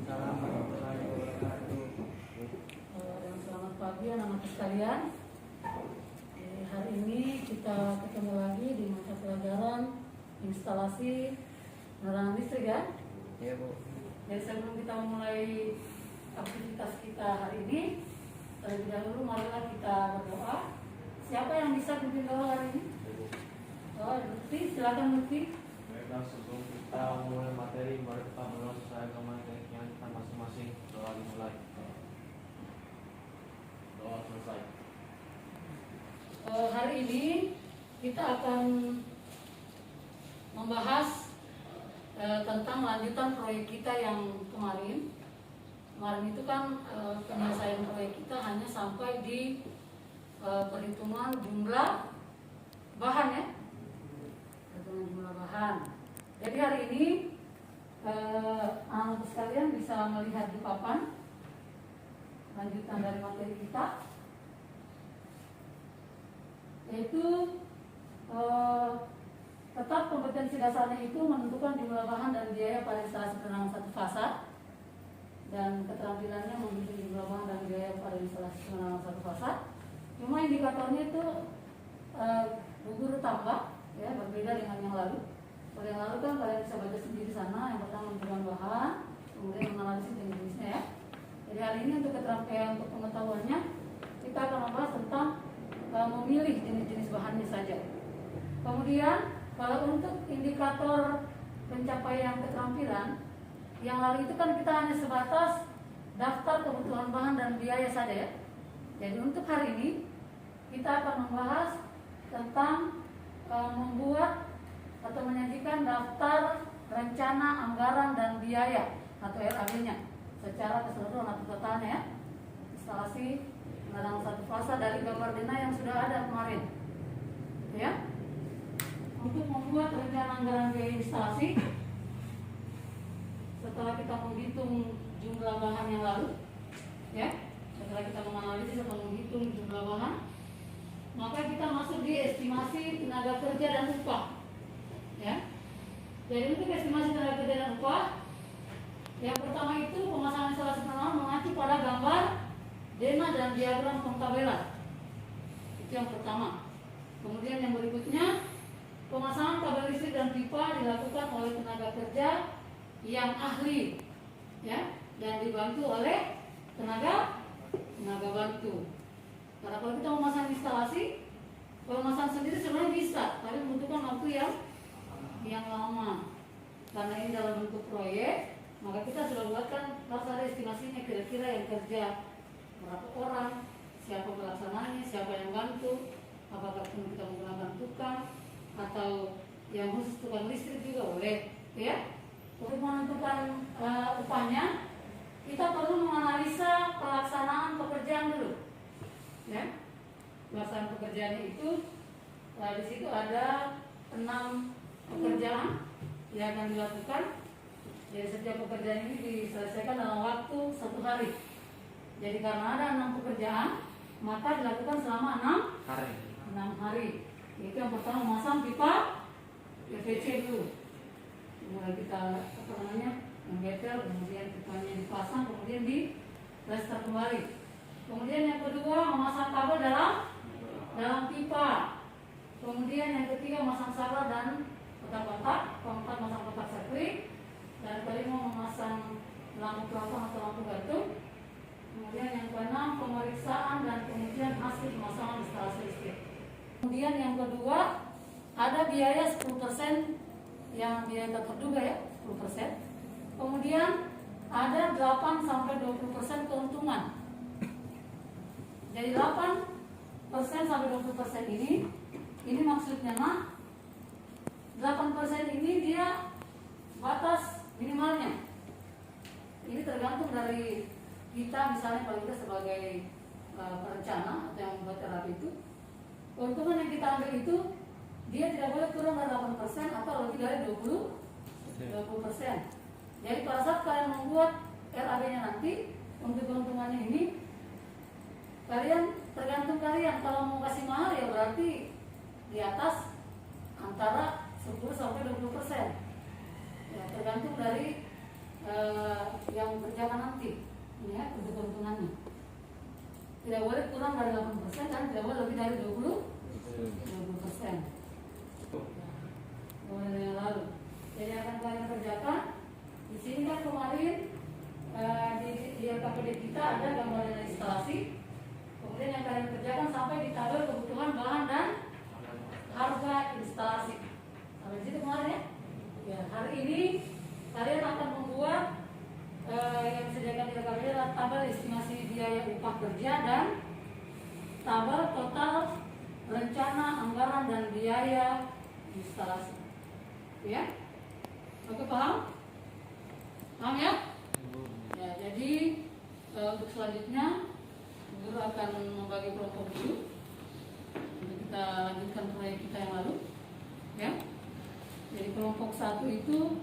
Waalaikumsalam warahmatullahi wabarakatuh. Dan selamat pagi anak-anak sekalian. Hari ini kita ketemu lagi di mata pelajaran instalasi penerangan listrik ya. Iya Bu. Jadi sebelum kita mulai aktivitas kita hari ini, terlebih dahulu marilah kita berdoa. Siapa yang bisa pimpin doa hari ini? Oh, Lutfi, silakan Lutfi. Baiklah, sebelum kita mulai materi, mari kita mulai sesuai agama yang kita masing-masing. Doa dimulai. Doa selesai. Hari ini kita akan membahas tentang lanjutan proyek kita yang kemarin. Kemarin itu kan penyelesaian proyek kita hanya sampai di perhitungan jumlah bahan ya, perhitungan jumlah bahan. Jadi hari ini anak sekalian bisa melihat di papan lanjutan dari materi kita, yaitu tetap kompetensi dasarnya itu menentukan jumlah bahan dan biaya pada instalasi penerangan satu fasa, dan keterampilannya menghitung jumlah bahan dan biaya pada instalasi penerangan satu fasa. Cuma indikatornya itu gugur tambah ya, berbeda dengan yang lalu. Kalau yang lalu kan kalian bisa baca sendiri sana. Yang pertama menentukan bahan, kemudian menganalisis jenis-jenisnya ya. Jadi hari ini untuk keterampilan, untuk pengetahuannya, kita akan membahas tentang memilih jenis-jenis bahannya saja. Kemudian kalau untuk indikator pencapaian keterampilan, yang lalu itu kan kita hanya sebatas daftar kebutuhan bahan dan biaya saja ya. Jadi untuk hari ini kita akan membahas tentang membuat atau menyajikan daftar rencana anggaran dan biaya atau RAB-nya secara keseluruhan atau totalnya ya. Instalasi penerangan satu fasa dari gambar dena yang sudah ada kemarin ya. Untuk membuat rencana anggaran biaya instalasi, setelah kita menghitung jumlah bahan yang lalu ya, setelah kita menganalisis atau menghitung jumlah bahan, maka kita masuk di estimasi tenaga kerja dan upah ya. Jadi untuk estimasi tenaga kerja dan upah, yang pertama itu pemasangan instalasi penerangan mengacu pada gambar dena dan diagram pengtabelan. Itu yang pertama. Kemudian yang berikutnya, pemasangan kabel listrik dan pipa dilakukan oleh tenaga kerja yang ahli ya, dan dibantu oleh tenaga bantu. Karena kalau kita memasang instalasi, kalau memasang sendiri sebenarnya bisa, tapi membutuhkan waktu yang lama. Karena ini dalam bentuk proyek, maka kita sudah buatkan harus ada estimasinya, kira-kira yang kerja berapa orang, siapa pelaksananya, siapa yang bantu, apakah kita menggunakan tukang atau yang khusus tukang listrik juga boleh ya. Untuk menentukan upahnya, kita perlu menganalisa pelaksanaan pekerjaan dulu ya. Pelaksanaan pekerjaan itu di situ ada 6 pekerjaan yang akan dilakukan. Jadi setiap pekerjaan ini diselesaikan dalam waktu 1 hari. Jadi karena ada 6 pekerjaan, maka dilakukan selama 6 hari. Itu yang pertama memasang pipa PVC dulu. Mulai kita menggetel, kemudian pipanya dipasang, kemudian di plester kembali. Kemudian yang kedua memasang kabel dalam pipa. Kemudian yang ketiga memasang sabar dan kotak-kotak. Keempat memasang kotak sekring. Dan kelima memasang lampu plafon atau lampu gantung. Kemudian yang keenam pemeriksaan dan pengujian hasil pemasangan instalasi listrik. Kemudian yang kedua ada biaya 10% yang biaya terduga ya, 10%. Kemudian ada 8-20% keuntungan. Jadi 8%-20% ini maksudnya 8% ini dia batas minimalnya. Ini tergantung dari kita, misalnya kalau kita sebagai perencana atau yang membuat RAB itu, keuntungan yang kita ambil itu dia tidak boleh kurang dari 8% atau lebih dari 20%. Jadi pada saat kalian membuat RAB-nya nanti, untuk keuntungannya ini kalian tergantung kalian. Kalau mau kasih mahal ya berarti di atas antara 10-20%. Ya, tergantung dari yang kerjakan nanti, ya, untuk keuntungannya. Tidak boleh kurang dari 8% dan tidak boleh lebih dari 20%. Kemudian yang lalu, jadi akan kalian kerjakan. Di sini kan kemarin di LKPD kita ada gambaran instalasi. Kemudian yang kalian kerjakan sampai di tabel kebutuhan bahan dan harga instalasi. Sampai situ kemarin ya. Ya, hari ini kalian akan membuat yang disediakan di LKPD adalah tabel estimasi biaya upah kerja dan tabel total rencana anggaran dan biaya instalasi. Ya, oke, paham? Paham ya? Ya, jadi untuk selanjutnya guru akan membagi kelompok dulu untuk kita lanjutkan proyek kita yang lalu, ya. Jadi kelompok 1 itu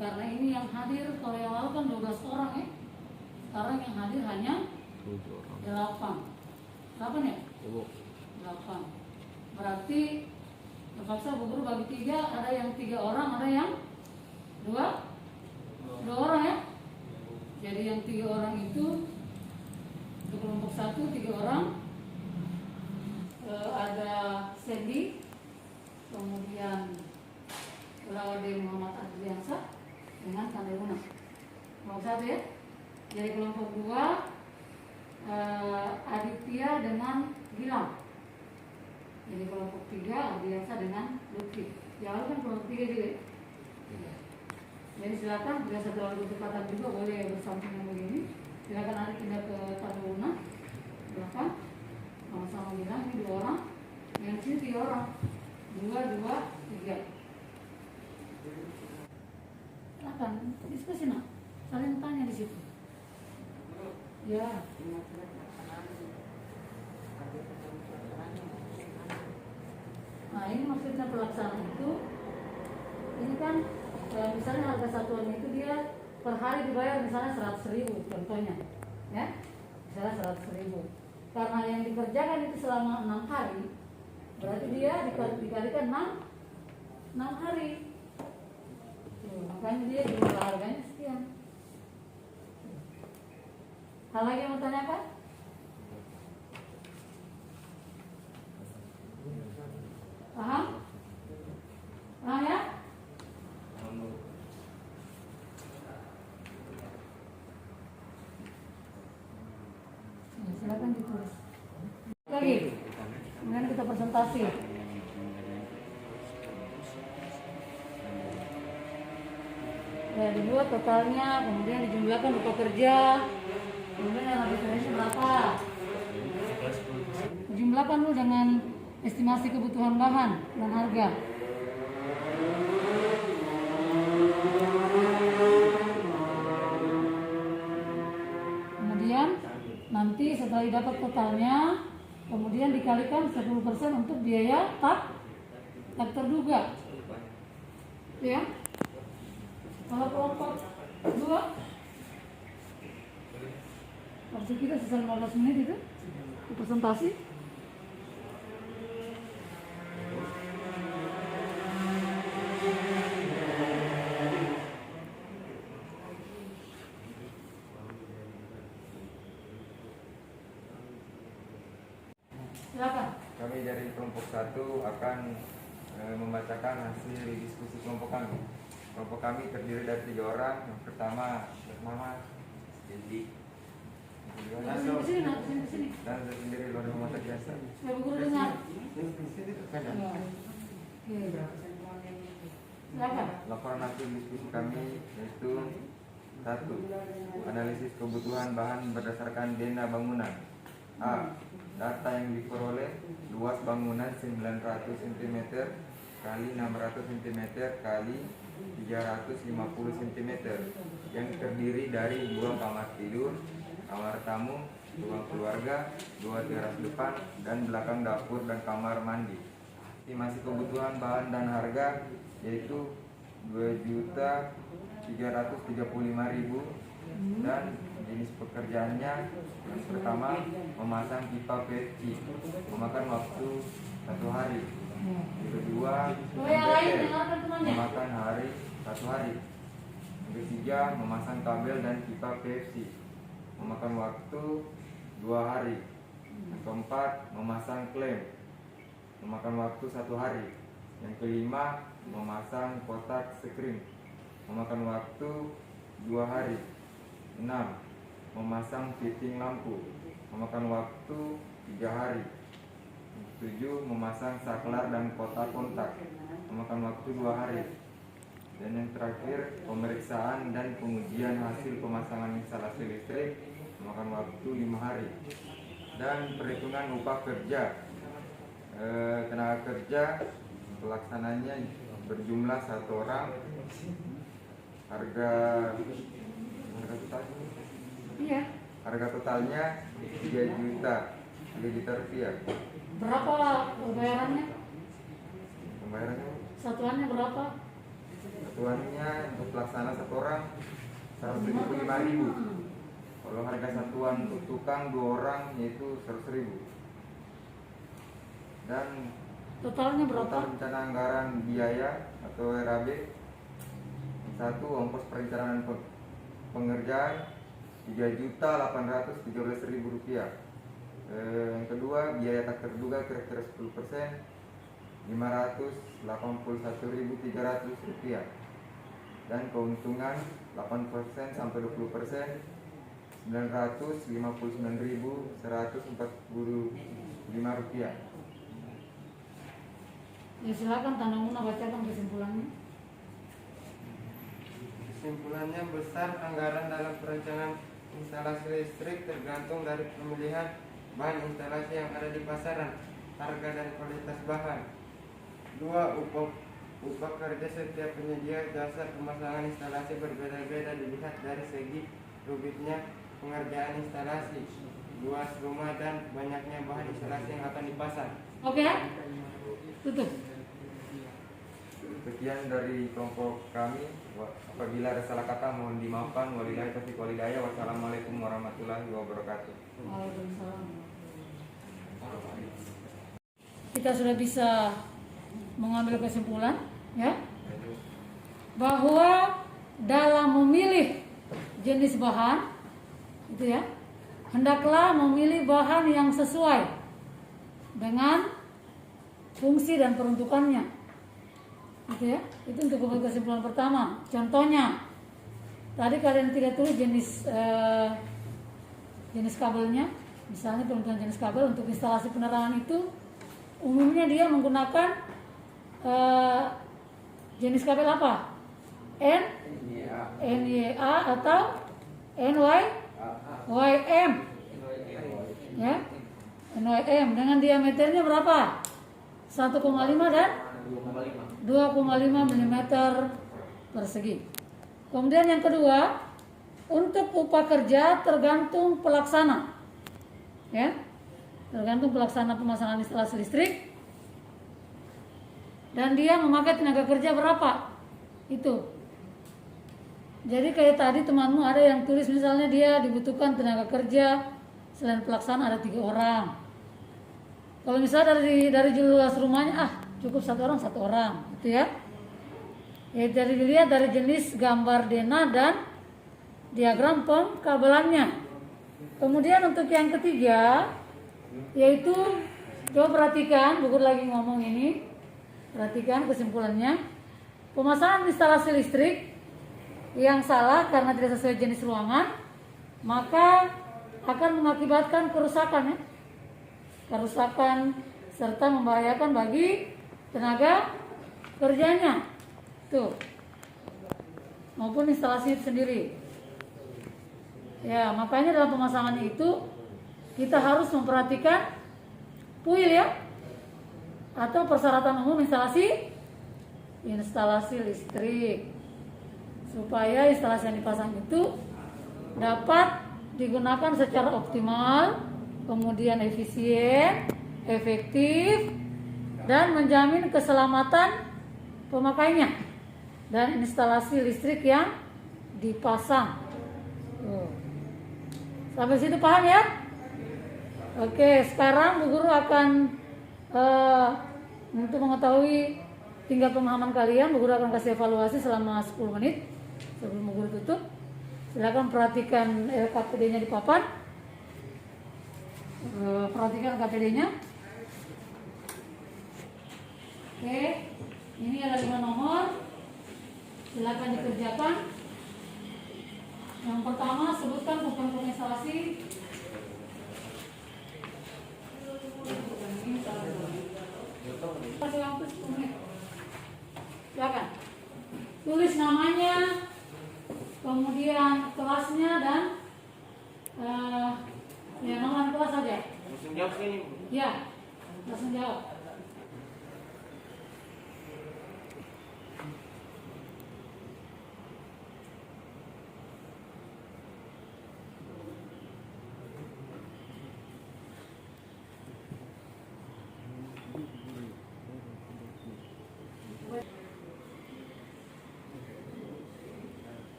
karena ini yang hadir, kalau yang lalu kan 12 orang ya. Sekarang yang hadir hanya 8. 8 ya? 8. Berarti terpaksa bu guru bagi 3, ada yang 3 orang, ada yang 2 orang ya. Jadi yang 3 orang itu untuk kelompok 1 3 orang, ada Sandy, kemudian Lawade Muhammad Adriansa dengan Kandeluna. Kelompok 1 ya. Jadi kelompok 2 Aditya dengan Gilang. Jadi kelompok 3 Adriansa dengan Lutfi. Yang lalu kan kelompok 3 juga ya. Jadi silakan, bila satu lalu bertepatan juga boleh bersampingan begini. Silakan ada pindah ke Kandeluna belakang. Sama-sama Gilang, ini 2 orang. Yang sini 3 orang. 2, 3. Silakan diskusi nak, saling tanya di situ. Ya. Nah, ini maksudnya pelaksanaan itu, ini kan misalnya harga satuan itu dia per hari dibayar misalnya 100.000 contohnya, ya, misalnya 100.000. Karena yang dikerjakan itu selama 6 hari, berarti dia dikalikan 6 hari. Makanya dia jumlah harganya sekian. Hal lagi yang mau tanyakan? Paham? Paham ya? Silakan ditulis. Lagi. Kemudian kita presentasi. Ya, dibuat totalnya, kemudian dijumlahkan upah kerja, kemudian yang habis berapa? Dijumlahkan dulu dengan estimasi kebutuhan bahan dan harga. Kemudian nanti setelah didapat totalnya, kemudian dikalikan 10% untuk biaya tak terduga. Ya. Kalau kelompok 2, waktu kita sisa 15 menit itu presentasi. Silakan. Kami dari kelompok 1 akan membacakan hasil diskusi kelompok kami. Kelompok kami terdiri dari 3 orang. Yang pertama bernama Cindy, dan sendiri luar rumah terbiasa. Supaya guru dengar. Silakan. Laporan hasil diskusi kami yaitu 1. Analisis kebutuhan bahan berdasarkan dena bangunan. A. Data yang diperoleh, luas bangunan 900 cm kali 600 cm kali 350 cm yang terdiri dari 2 kamar tidur, kamar tamu, ruang keluarga, 2 teras depan, dan belakang dapur dan kamar mandi. Estimasi kebutuhan bahan dan harga yaitu 2.335.000 dan jenis pekerjaannya yang pertama memasang pipa PVC memakan waktu 1 hari. Yang kedua, memakan hari 1 hari. Ketiga, memasang kabel dan pipa PVC, memakan waktu 2 hari. Yang keempat, memasang klem, memakan waktu 1 hari. Yang kelima, memasang kotak skrin, memakan waktu 2 hari. 6. Memasang fitting lampu, memakan waktu 3 hari. 7. Memasang saklar dan kotak kontak, memakan waktu 2 hari. Dan yang terakhir, pemeriksaan dan pengujian hasil pemasangan instalasi listrik, memakan waktu 5 hari. Dan perhitungan upah kerja, tenaga kerja pelaksananya berjumlah 1 orang. Harga totalnya 3 juta rupiah. Berapa bayarannya? Pembayarannya Satuannya berapa? satuannya untuk pelaksana 1 orang 175.000. Kalau harga satuan untuk tukang 2 orang yaitu 100.000. Dan Totalnya total berapa? rencana anggaran biaya atau RAB: 1. Ongkos perencanaan pengerjaan 3.813.000 rupiah. Yang kedua, biaya tak terduga kira-kira 10%, 581.300 rupiah. Dan keuntungan 8% sampai 20%, 959.145 rupiah. Ya silakan Tanda Muna bacakan kesimpulannya. Kesimpulannya, besar anggaran dalam perencanaan instalasi listrik tergantung dari pemilihan bahan instalasi yang ada di pasaran, harga dan kualitas bahan. 2. Upah kerja setiap penyedia jasa pemasangan instalasi berbeda-beda dilihat dari segi rumitnya pengerjaan instalasi, luas rumah, dan banyaknya bahan instalasi yang akan dipasang. Oke, tutup. Sekian dari kelompok kami. Apabila ada salah kata mohon dimaafkan. Wabillahi taufiq wal hidayah. Wassalamualaikum warahmatullahi wabarakatuh. Waalaikumsalam. Kita sudah bisa mengambil kesimpulan, ya, bahwa dalam memilih jenis bahan, itu ya, hendaklah memilih bahan yang sesuai dengan fungsi dan peruntukannya. Gitu ya. Itu untuk kesimpulan pertama. Contohnya, tadi kalian tidak tulis jenis kabelnya. Misalnya peruntukan jenis kabel untuk instalasi penerangan itu umumnya dia menggunakan jenis kabel apa? NYA atau NYM, ya, NYM dengan diameternya berapa? 1,5 dan 2,5 mm persegi. Kemudian yang kedua, untuk upah kerja tergantung pelaksana, ya, tergantung pelaksana pemasangan instalasi listrik, dan dia memakai tenaga kerja berapa itu. Jadi kayak tadi temanmu ada yang tulis misalnya dia dibutuhkan tenaga kerja selain pelaksana ada 3 orang. Kalau misalnya dari luas rumahnya cukup 1 orang, gitu ya. Ya, jadi dilihat dari jenis gambar denah dan diagram pengkabelannya. Kemudian untuk yang ketiga, yaitu coba perhatikan, buku lagi ngomong ini, perhatikan kesimpulannya. Pemasangan instalasi listrik yang salah karena tidak sesuai jenis ruangan, maka akan mengakibatkan kerusakan, ya, kerusakan serta membahayakan bagi tenaga kerjanya, tuh, maupun instalasi itu sendiri. Ya, makanya dalam pemasangan itu kita harus memperhatikan PUIL, ya, atau persyaratan umum instalasi listrik, supaya instalasi yang dipasang itu dapat digunakan secara optimal, kemudian efisien, efektif, dan menjamin keselamatan pemakainya dan instalasi listrik yang dipasang. Sampai situ paham, ya? Oke, sekarang Bu Guru akan untuk mengetahui tingkat pemahaman kalian, Bu Guru akan kasih evaluasi selama 10 menit. Sebelum Bu Guru tutup, silakan perhatikan KPD-nya di papan. Perhatikan KPD-nya. Oke, ini ada 5 nomor. Silakan dikerjakan. Yang pertama, sebutkan komponen instalasi. Kasih waktu 10 menit. Silakan. Tulis namanya, kemudian kelasnya dan ya nama kelas saja. Langsung jawab sini. Ya, langsung jawab.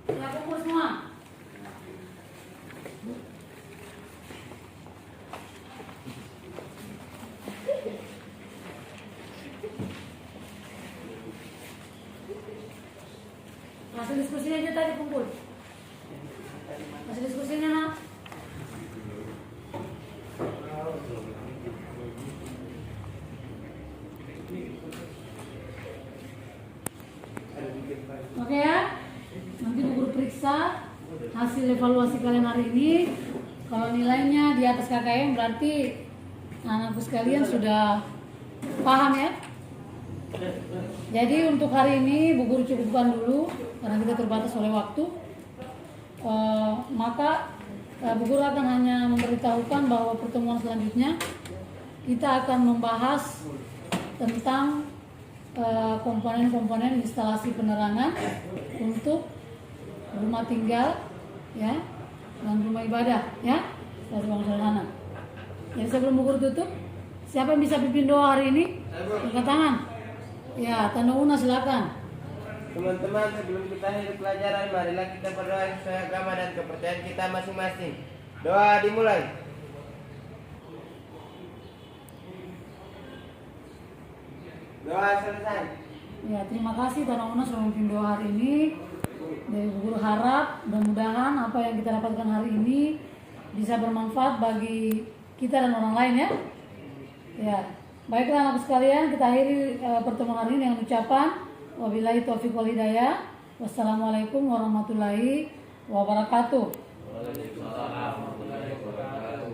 Ya, kumpul semua. Hasil diskusinya aja tadi kumpul. Hasil diskusinya nak. Oke ya. Nanti Bu Guru periksa hasil evaluasi kalian hari ini. Kalau nilainya di atas KKM berarti anak-anakku sekalian sudah paham ya. Jadi untuk hari ini Bu Guru cukupkan dulu karena kita terbatas oleh waktu. Maka Bu Guru akan hanya memberitahukan bahwa pertemuan selanjutnya kita akan membahas tentang komponen-komponen instalasi penerangan untuk rumah tinggal ya dan rumah ibadah ya sederhana. Jadi sebelum Bu Guru tutup, siapa yang bisa pimpin doa hari ini? Angkat tangan. Ya, tanda una silakan. Teman-teman, sebelum kita akhiri pelajaran, marilah kita berdoa sesuai agama dan kepercayaan kita masing-masing. Doa dimulai. Doa selesai. Ya, terima kasih Tanda Una sudah memimpin doa hari ini. Dari Bu Guru harap mudah-mudahan apa yang kita dapatkan hari ini bisa bermanfaat bagi kita dan orang lain ya. Ya, baiklah anak sekalian, kita akhiri pertemuan hari ini dengan ucapan wabillahi taufiq wal hidayah. Wassalamualaikum warahmatullahi wabarakatuh. Waalaikumsalam warahmatullahi wabarakatuh.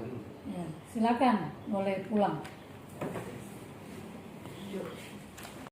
Ya, silakan boleh pulang.